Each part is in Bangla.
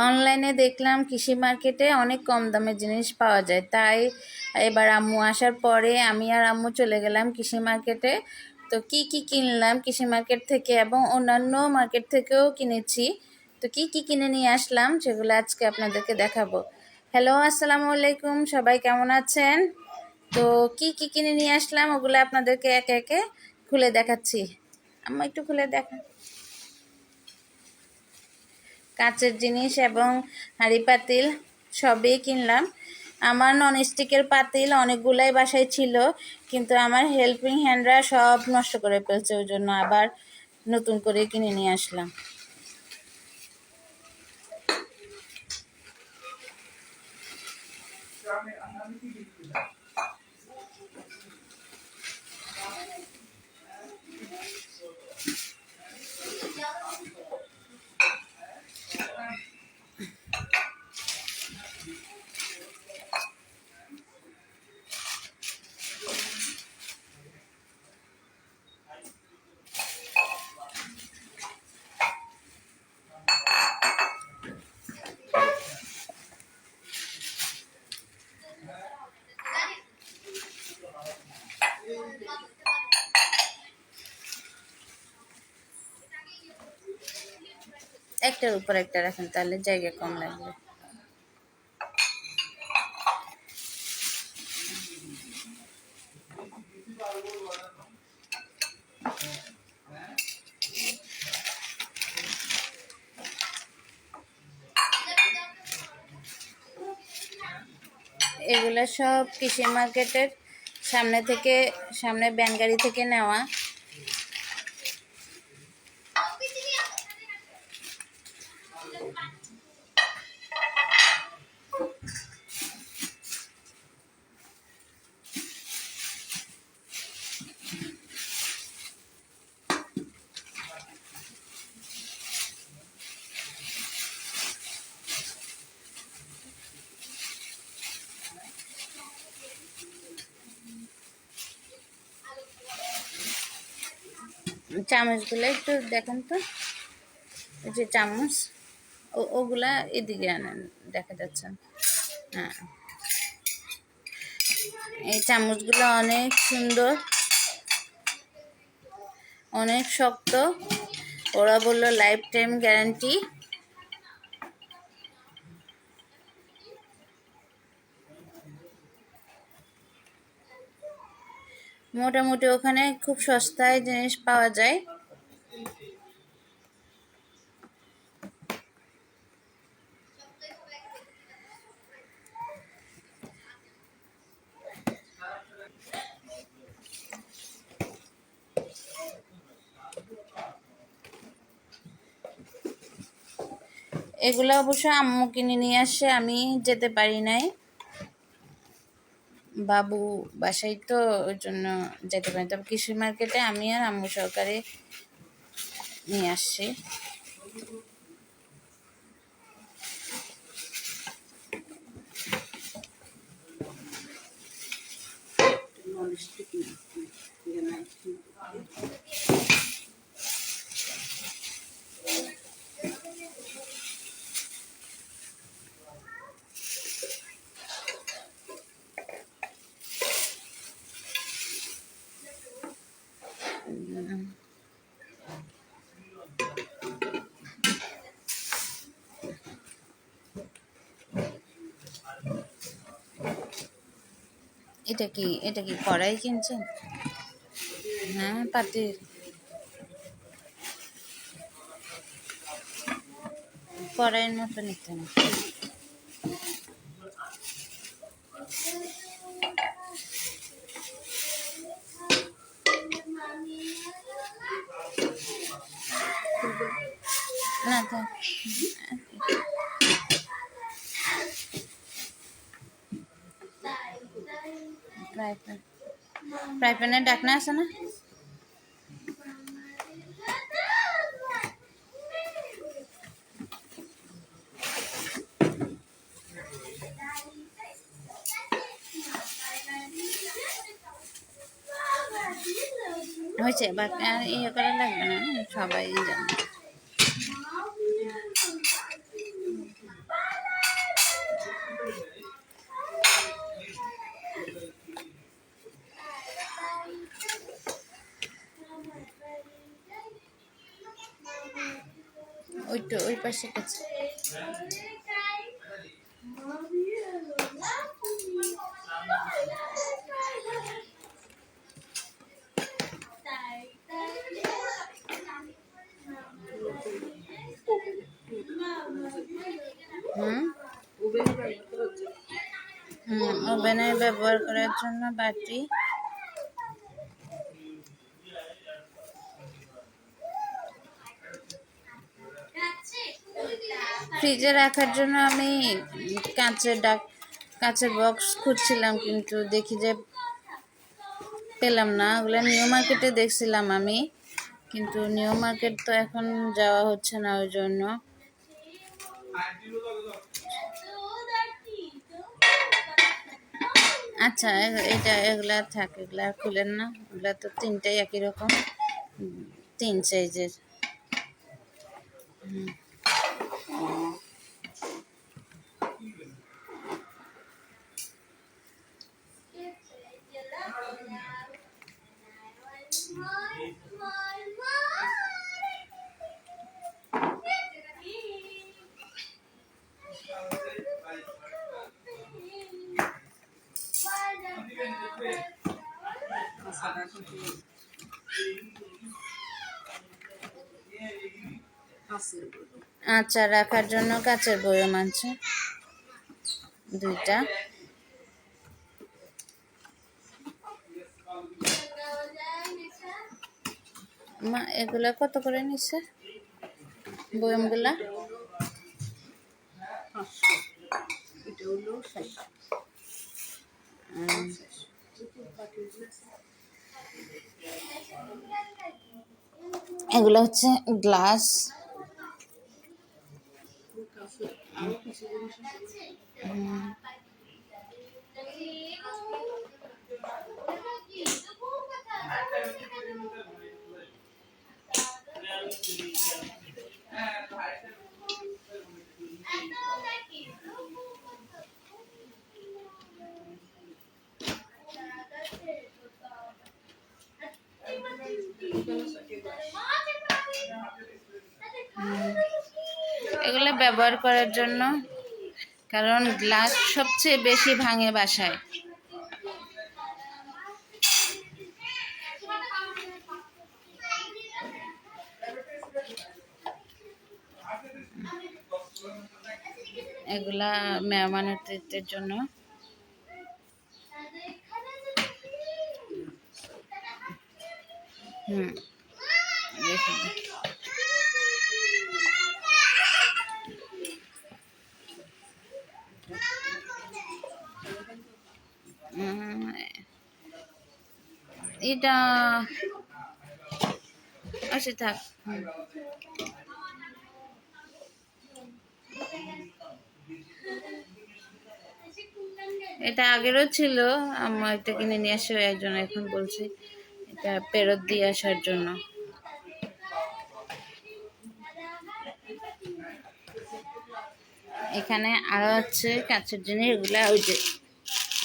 অনলাইনে দেখলাম কৃষি মার্কেটে অনেক কম দামে জিনিস পাওয়া যায়, তাই এবার আম্মু আসার পরে আমি আর আম্মু চলে গেলাম কৃষি মার্কেটে। তো কি কি কিনলাম কৃষি মার্কেট থেকে এবং অন্যান্য মার্কেট থেকেও কিনেছি। তো কি কি কিনে নিয়ে আসলাম সেগুলো আজকে আপনাদেরকে দেখাবো। হ্যালো, আসসালামু আলাইকুম, সবাই কেমন আছেন? তো কি কি কিনে নিয়ে আসলাম ওগুলো আপনাদেরকে একে একে খুলে দেখাচ্ছি। আম্মু একটু খুলে দেখা। কাঁচের জিনিস এবং হাঁড়ি পাতিল সবই কিনলাম। আমার ননস্টিকের পাতিল অনেকগুলাই বাসায় ছিল, কিন্তু আমার হেল্পিং হ্যান্ডরা সব নষ্ট করে ফেলছে, ওই জন্য আবার নতুন করে কিনে নিয়ে আসলাম। একটার উপর একটা রাখেন, তাহলে জায়গা কম লাগবে। এগুলো সব কৃষি মার্কেটের সামনে ভ্যান গাড়ি থেকে নেওয়া। চামচগুলো একটু দেখেন তো, এই যে চামচ, ওগুলা এদিকে আনেন, দেখা যাচ্ছে। হ্যাঁ, এই চামচগুলো অনেক সুন্দর, অনেক শক্ত। ওরা বললো লাইফ টাইম গ্যারান্টি। মোটামুটি ওখানে খুব সস্তায় জিনিস পাওয়া যায়। এগুলো অবশ্য আম্মু কিনে নিয়ে আসে, আমি যেতে পারি নাই, বাবু বাসায় তো, ওই জন্য যেতে পারি। তবে কৃষি মার্কেটে আমি আর আম্মু সহকারে নিয়ে আসছি। এটা কি কড়াই কিনছেন? হ্যাঁ, পাতিল, কড়াইয়ের মতো নিতে না। না তো, ফ্রাই প্যানের ঢাকনা আছে না? হয়েছে, বাট আর ইয়ে করা লাগবে না, সবাই জানে। ওইটা ওই পাশে গেছে। ওভেনে ব্যবহার করার জন্য বাটি। ফ্রিজে রাখার জন্য আমি কাঁচের বক্স খুঁজছিলাম, কিন্তু দেখি যে পেলাম না। ওগুলো নিউ মার্কেটে দেখছিলাম আমি, কিন্তু নিউ মার্কেট তো এখন যাওয়া হচ্ছে না, ওই জন্য। আচ্ছা, এগুলা থাক, এগুলা খুলেন না, এগুলা তো তিনটাই একই রকম, 3 সাইজের। আচার রাখার জন্য কাঁচের বয়ম আছে 2টা। মা, এগুলা কত করে নিচ্ছে বয়মগুলা? এগুলো হচ্ছে গ্লাস। এগুলো ব্যবহার করার জন্য, কারণ গ্লাস সবচেয়ে বেশি ভাঙে বাসায়। এগুলা মেহমানদের জন্য। এটা আচ্ছা থাক। এটা আগেরও ছিল, আমার এটা কিনে নিয়ে আসে একজন, এখন বলছি এটা ফেরত দিয়ে আসার জন্য। এখানে আরো আছে কাঁচের জিনিস, এগুলা ওই যে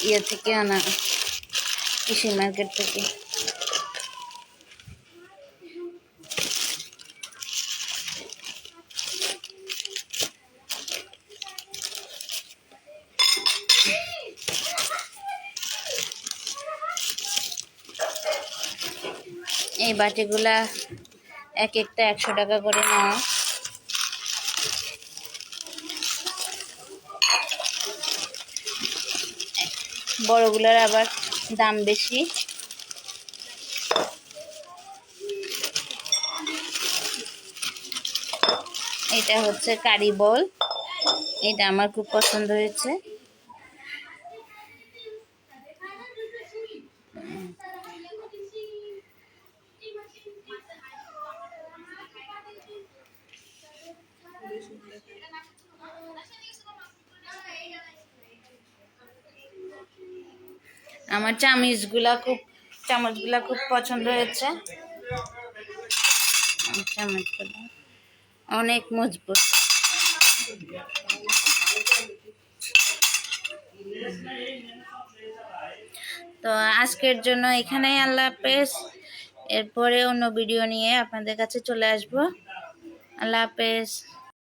ইয়ে থেকে আনা, কৃষি মার্কেট থেকে। এই বাটিগুলা এক একটা 100 টাকা করে নেওয়া। বড়গুলার আবার দাম বেশি। এটা হচ্ছে কারি বল, এটা আমার খুব পছন্দ হয়েছে। আমার চামচগুলা খুব পছন্দ হয়েছে। চামচগুলা অনেক মজবুত। তো আজকের জন্য এখানেই, আল্লাহ হাফেজ। এরপরে অন্য ভিডিও নিয়ে আপনাদের কাছে চলে আসবো। আল্লাহ হাফেজ।